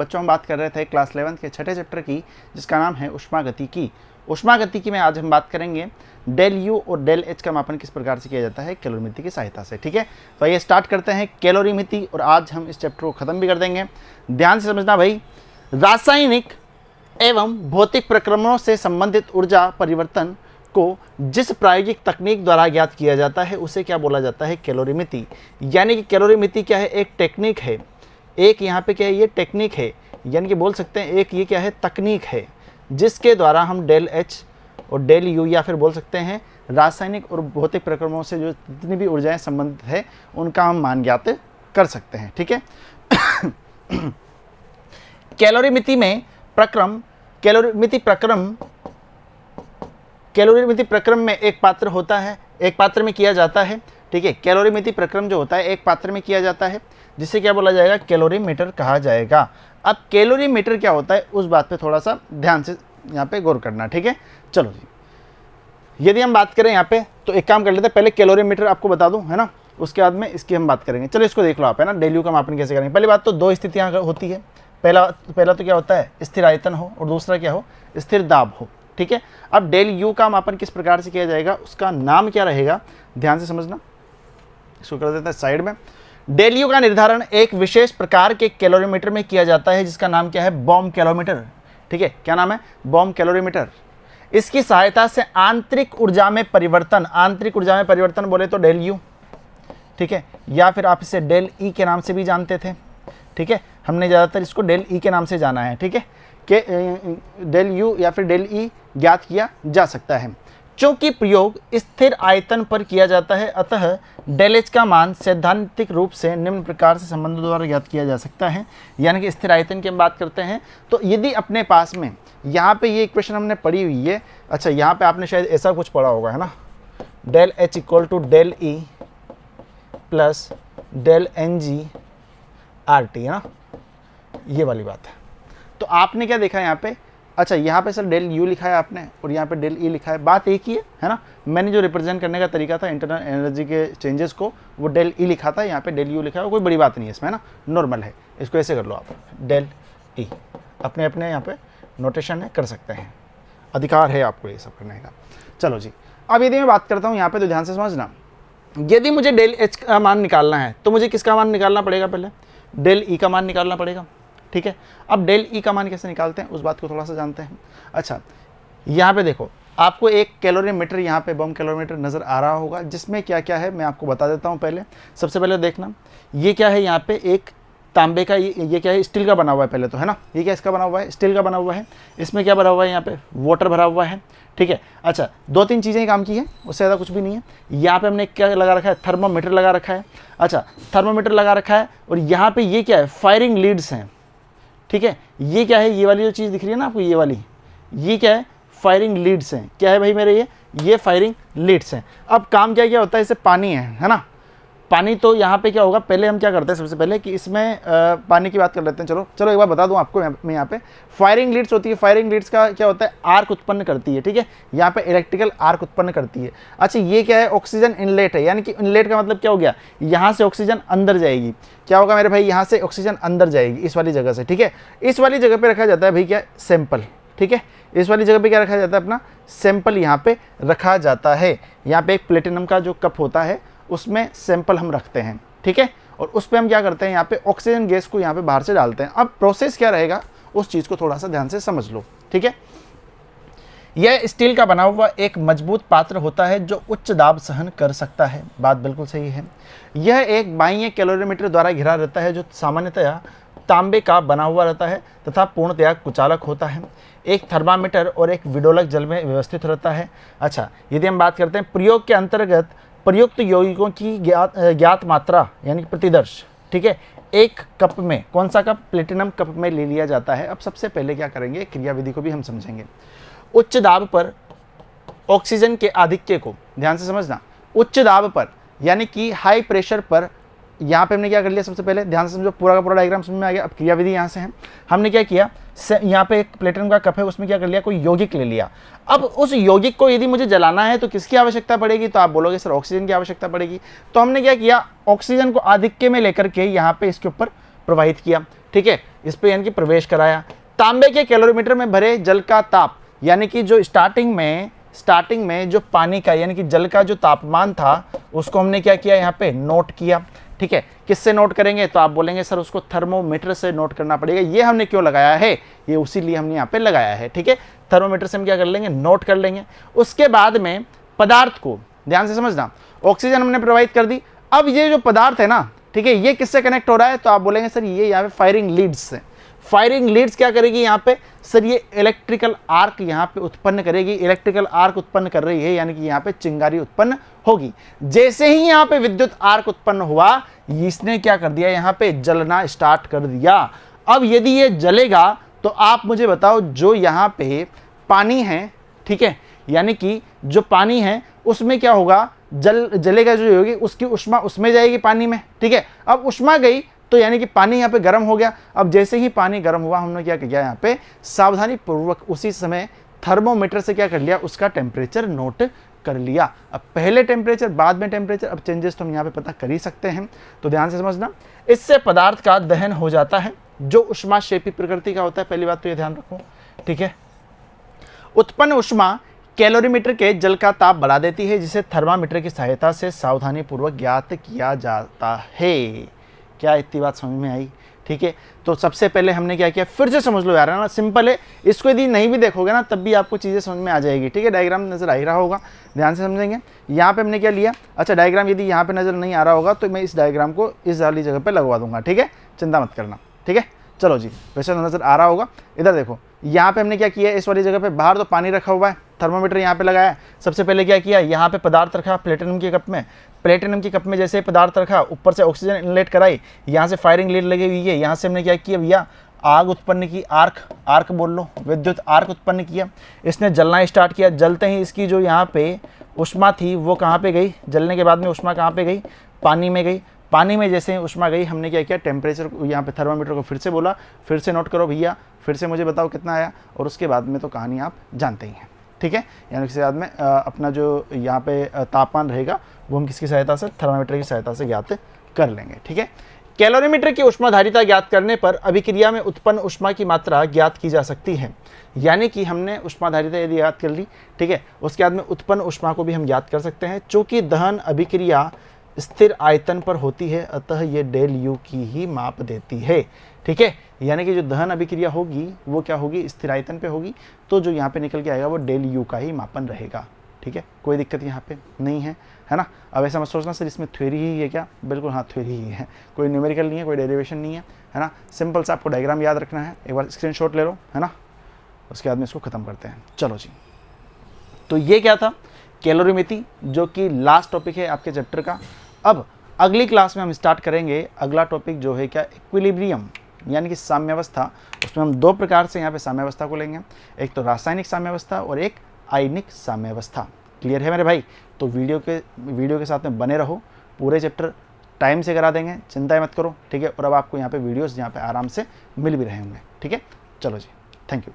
बच्चों हम बात कर रहे थे क्लास 11 के छठे चैप्टर की, जिसका नाम है ऊष्मागतिकी। ऊष्मागतिकी में आज हम बात करेंगे डेल यू और डेल एच का मापन किस प्रकार से किया जाता है कैलोरीमिति की सहायता से। ठीक है, तो ये स्टार्ट करते हैं कैलोरीमिति, और आज हम इस चैप्टर को ख़त्म भी कर देंगे। ध्यान से समझना भाई, रासायनिक एवं भौतिक प्रक्रमणों से संबंधित ऊर्जा परिवर्तन को जिस प्रायोगिक तकनीक द्वारा ज्ञात किया जाता है उसे क्या बोला जाता है, कैलोरीमिति। यानी कि कैलोरीमिति क्या है, एक टेक्निक है, एक यहाँ पे क्या है, ये टेक्निक है, यानी कि बोल सकते हैं एक ये क्या है, तकनीक है, जिसके द्वारा हम डेल एच और डेल यू या फिर बोल सकते हैं रासायनिक और भौतिक प्रक्रमणों से जो जितनी भी ऊर्जाएं संबंधित है उनका हम मान ज्ञात कर सकते हैं। ठीक है, कैलोरीमिति में प्रक्रम, कैलोरीमिति प्रक्रम में एक पात्र होता है, एक पात्र में किया जाता है। ठीक है, कैलोरीमिति प्रक्रम जो होता है एक पात्र में किया जाता है, जिसे क्या बोला जाएगा, कैलोरीमीटर कहा जाएगा। अब कैलोरीमीटर क्या होता है उस बात पे थोड़ा सा ध्यान से यहाँ पे गौर करना। ठीक है, चलो जी, यदि हम बात करें यहाँ पे तो एक काम कर लेते हैं, पहले कैलोरीमीटर आपको बता दूं, है ना, उसके बाद में इसकी हम बात करेंगे। चलो इसको देख लो आप, है ना, डेल यू का मापन कैसे करेंगे। पहली बात तो दो स्थितियाँ होती है, पहला तो क्या होता है, स्थिर आयतन हो, और दूसरा क्या हो, स्थिर दाब हो। ठीक है, अब डेल यू का मापन किस प्रकार से किया जाएगा, उसका नाम क्या रहेगा, ध्यान से समझना। इसको कर देते हैं साइड में। डेल यू का निर्धारण एक विशेष प्रकार के कैलोरीमीटर में किया जाता है, जिसका नाम क्या है, बॉम कैलोमीटर। ठीक है, क्या नाम है, बॉम कैलोरीमीटर। इसकी सहायता से आंतरिक ऊर्जा में परिवर्तन बोले तो डेल यू, ठीक है, या फिर आप इसे डेल ई के नाम से भी जानते थे। ठीक है, हमने ज़्यादातर इसको डेल ई के नाम से जाना है। ठीक है, कि डेल यू या फिर डेल ई ज्ञात किया जा सकता है। चूंकि प्रयोग स्थिर आयतन पर किया जाता है, अतः डेल एच का मान सैद्धांतिक रूप से निम्न प्रकार से संबंधों द्वारा ज्ञात किया जा सकता है। यानी कि स्थिर आयतन की हम बात करते हैं तो यदि अपने पास में यहाँ पे ये इक्वेशन हमने पढ़ी हुई है, अच्छा यहाँ पे आपने शायद ऐसा कुछ पढ़ा होगा, है ना, del H equal to del E plus del n g R T, है ना, ये वाली बात है। तो आपने क्या देखा यहाँ पे, अच्छा यहाँ पे सर डेल यू लिखा है आपने और यहाँ पे डेल ई लिखा है, बात एक ही है ना। मैंने जो रिप्रेजेंट करने का तरीका था इंटरनल एनर्जी के चेंजेस को, वो डेल ई लिखा था, यहाँ पे डेल यू लिखा है, कोई बड़ी बात नहीं है इसमें, है ना, नॉर्मल है। इसको ऐसे कर लो आप, डेल ई, अपने अपने यहाँ पे नोटेशन है, कर सकते हैं, अधिकार है आपको ये सब करने का। चलो जी, अब यदि मैं बात करता हूँ यहाँ पे तो ध्यान से समझना, यदि मुझे डेल एच का मान निकालना है तो मुझे किसका मान निकालना पड़ेगा, पहले डेल ई का मान निकालना पड़ेगा। ठीक है, अब डेल ई का मान कैसे निकालते हैं उस बात को थोड़ा सा जानते हैं। अच्छा, यहाँ पे देखो, आपको एक कैलोरीमीटर यहाँ पे बम कैलोरीमीटर नज़र आ रहा होगा, जिसमें क्या क्या है मैं आपको बता देता हूँ। पहले सबसे पहले देखना, ये क्या है, यहाँ पे एक तांबे का, ये क्या है, स्टील का बना हुआ है पहले तो, है ना, ये क्या इसका बना हुआ है, स्टील का बना हुआ है। इसमें क्या भरा हुआ है, यहाँ पे वाटर भरा हुआ है। ठीक है, अच्छा, दो तीन चीज़ें ही काम की है, उससे ज़्यादा कुछ भी नहीं है। यहाँ पे हमने क्या लगा रखा है, थर्मोमीटर लगा रखा है। अच्छा, थर्मोमीटर लगा रखा है, और यहाँ पे ये क्या है, फायरिंग लीड्स हैं। ठीक है, ये क्या है, ये वाली जो चीज़ दिख रही है ना आपको, ये वाली, ये क्या है, फायरिंग लीड्स हैं। क्या है भाई मेरे, ये फायरिंग लीड्स हैं। अब काम क्या क्या होता है, इससे पानी है ना, पानी। तो यहाँ पे क्या होगा, पहले हम क्या करते हैं, सबसे पहले कि इसमें पानी की बात कर लेते हैं। चलो एक बार बता दूं आपको, मैं यहाँ पे फायरिंग लीड्स होती है, फायरिंग लीड्स का क्या होता है, आर्क उत्पन्न करती है। ठीक है, यहाँ पे इलेक्ट्रिकल आर्क उत्पन्न करती है। अच्छा, ये क्या है, ऑक्सीजन इनलेट है, यानी कि इनलेट का मतलब क्या हो गया, यहाँ से ऑक्सीजन अंदर जाएगी। क्या होगा मेरे भाई, यहाँ से ऑक्सीजन अंदर जाएगी इस वाली जगह से। ठीक है, इस वाली जगह पे रखा जाता है भाई क्या, सैंपल। ठीक है, इस वाली जगह पे क्या रखा जाता है, अपना सैंपल यहाँ पे रखा जाता है। यहाँ पे एक प्लेटिनम का जो कप होता है उसमें सैंपल हम रखते हैं। ठीक है, और उस पर हम क्या करते हैं, यहाँ पे ऑक्सीजन गैस को यहाँ पे बाहर से डालते हैं। अब प्रोसेस क्या रहेगा उस चीज़ को थोड़ा सा ध्यान से समझ लो। ठीक है, यह स्टील का बना हुआ एक मजबूत पात्र होता है जो उच्च दाब सहन कर सकता है। बात बिल्कुल सही है। यह एक बाह्य कैलोरीमीटर द्वारा घिरा रहता है जो सामान्यतया तांबे का बना हुआ रहता है तथा पूर्णतया कुचालक होता है। एक थर्मामीटर और एक विडोलक जल में व्यवस्थित रहता है। अच्छा, यदि हम बात करते हैं प्रयोग के अंतर्गत प्रयुक्त यौगिकों की ज्ञात मात्रा यानी प्रतिदर्श, ठीक है, एक कप में, कौन सा कप, प्लेटिनम कप में ले लिया जाता है। अब सबसे पहले क्या करेंगे, क्रियाविधि को भी हम समझेंगे। उच्च दाब पर ऑक्सीजन के आधिक्य को, ध्यान से समझना, उच्च दाब पर यानी कि हाई प्रेशर पर यहाँ पे हमने क्या कर लिया, सबसे पहले ध्यान से समझो, पूरा का पूरा डायग्राम समझ में आ गया। अब क्रियाविधि यहाँ से है, हमने क्या किया, यहाँ पे एक प्लेटिनम का कप है, उसमें क्या कर लिया, कोई यौगिक ले लिया। अब उस यौगिक को यदि मुझे जलाना है तो किसकी आवश्यकता पड़ेगी, तो आप बोलोगे सर ऑक्सीजन की आवश्यकता पड़ेगी। तो हमने क्या किया, ऑक्सीजन को आधिक्य में लेकर के यहाँ पे इसके ऊपर प्रवाहित किया। ठीक है, इस पे यानी कि प्रवेश कराया। तांबे के कैलोरीमीटर में भरे जल का ताप, यानी कि जो स्टार्टिंग में जो पानी का यानी कि जल का जो तापमान था उसको हमने क्या किया, यहाँ पे नोट किया। ठीक है, किससे नोट करेंगे, तो आप बोलेंगे सर उसको थर्मोमीटर से नोट करना पड़ेगा। ये हमने क्यों लगाया है, ये उसी लिए हमने यहाँ पे लगाया है। ठीक है, थर्मोमीटर से हम क्या कर लेंगे, नोट कर लेंगे। उसके बाद में पदार्थ को ध्यान से समझना, ऑक्सीजन हमने प्रोवाइड कर दी। अब ये जो पदार्थ है ना, ठीक है, ये किससे कनेक्ट हो रहा है, तो आप बोलेंगे सर ये यहाँ पे फायरिंग लीड्स से। फायरिंग लीड्स क्या करेगी यहाँ पे, सर ये इलेक्ट्रिकल आर्क यहाँ पे उत्पन्न करेगी। इलेक्ट्रिकल आर्क उत्पन्न कर रही है, यानी कि यहाँ पे चिंगारी उत्पन्न होगी। जैसे ही यहाँ पे विद्युत आर्क उत्पन्न हुआ, इसने क्या कर दिया, यहाँ पे जलना स्टार्ट कर दिया। अब यदि ये जलेगा तो आप मुझे बताओ, जो यहाँ पे पानी है, ठीक है, यानी कि जो पानी है उसमें क्या होगा, जलेगा जो होगी उसकी उष्मा उसमें जाएगी पानी में। ठीक है, अब उष्मा गई तो यानी कि पानी यहाँ पे गर्म हो गया। अब जैसे ही पानी गर्म हुआ, हमने क्या किया, यहाँ पे सावधानी पूर्वक उसी समय थर्मोमीटर से क्या कर लिया, उसका टेम्परेचर नोट कर लिया। अब पहले टेम्परेचर बाद में टेम्परेचर, अब चेंजेस तो हम यहाँ पे पता कर ही सकते हैं, तो ध्यान से समझना। इससे पदार्थ का दहन हो जाता है जो उष्माक्षेपी प्रकृति का होता है, पहली बात तो ये ध्यान रखो। ठीक है, उत्पन्न उष्मा कैलोरीमीटर के जल का ताप बढ़ा देती है, जिसे थर्मामीटर की सहायता से सावधानी पूर्वक ज्ञात किया जाता है। क्या इतनी बात समझ में आई? ठीक है, तो सबसे पहले हमने क्या किया, फिर से समझ लो यार, है ना, सिंपल है। इसको यदि नहीं भी देखोगे ना तब भी आपको चीज़ें समझ में आ जाएगी। ठीक है, डायग्राम नजर आ ही रहा होगा, ध्यान से समझेंगे। यहाँ पे हमने क्या लिया, अच्छा डायग्राम यदि यहाँ पे नजर नहीं आ रहा होगा तो मैं इस डायग्राम को इस वाली जगह पे लगवा दूंगा। ठीक है, चिंता मत करना। ठीक है, चलो जी, वैसे तो नजर आ रहा होगा। इधर देखो, यहाँ पे हमने क्या किया, इस वाली जगह पे बाहर तो पानी रखा हुआ है, थर्मोमीटर यहाँ पे लगाया। सबसे पहले क्या किया, यहाँ पे पदार्थ रखा प्लेटिनम के कप में। प्लेटिनम की कप में जैसे पदार्थ रखा, ऊपर से ऑक्सीजन इनलेट कराई, यहाँ से फायरिंग लीड लगी हुई है, यहाँ से हमने क्या किया भैया, आग उत्पन्न की, आर्क बोल लो, विद्युत आर्क उत्पन्न किया। इसने जलना स्टार्ट किया। जलते ही इसकी जो यहाँ पे उष्मा थी वो कहाँ पे गई, जलने के बाद में उष्मा कहाँ पे गई, पानी में गई। पानी में जैसे ही उष्मा गई, हमने क्या किया, टेम्परेचर यहाँ पे थर्मामीटर को फिर से बोला, फिर से नोट करो भैया, फिर से मुझे बताओ कितना आया, और उसके बाद में तो कहानी आप जानते ही हैं। ठीक है, यानी कि बाद में अपना जो यहाँ पे तापमान रहेगा वो हम किसकी सहायता से, थर्मामीटर की सहायता से ज्ञात कर लेंगे। ठीक है, कैलोरीमीटर की उष्माधारिता ज्ञात करने पर अभिक्रिया में उत्पन्न उष्मा की मात्रा ज्ञात की जा सकती है। यानी कि हमने उष्माधारिता यदि ज्ञात कर ली, ठीक है, उसके बाद में उत्पन्न उष्मा को भी हम ज्ञात कर सकते हैं। चूँकि दहन अभिक्रिया स्थिर आयतन पर होती है, अतः ये डेल यू की ही माप देती है। ठीक है, यानी कि जो दहन अभिक्रिया होगी वो क्या होगी, स्थिर आयतन पे होगी, तो जो यहाँ पे निकल के आएगा वो डेल यू का ही मापन रहेगा। ठीक है, कोई दिक्कत यहाँ पे नहीं है, है ना। अब ऐसा मत सोचना सर इसमें थ्योरी ही है क्या, बिल्कुल हाँ थ्योरी ही है, कोई न्यूमेरिकल नहीं है, कोई डेरिवेशन नहीं है ना। सिंपल सा आपको डायग्राम याद रखना है, एक बार स्क्रीनशॉट ले लो, है ना, उसके बाद में इसको ख़त्म करते हैं। चलो जी, तो ये क्या था, कैलोरीमेट्री, जो कि लास्ट टॉपिक है आपके चैप्टर का। अब अगली क्लास में हम स्टार्ट करेंगे अगला टॉपिक जो है क्या, इक्विलिब्रियम, यानी कि साम्यावस्था। उसमें हम दो प्रकार से यहाँ पे साम्यावस्था को लेंगे, एक तो रासायनिक साम्यावस्था और एक आयनिक साम्यावस्था। क्लियर है मेरे भाई? तो वीडियो के साथ में बने रहो, पूरे चैप्टर टाइम से करा देंगे, चिंता मत करो। ठीक है, और अब आपको यहाँ पे वीडियोस यहाँ पे आराम से मिल भी रहे होंगे। ठीक है, चलो जी, थैंक यू।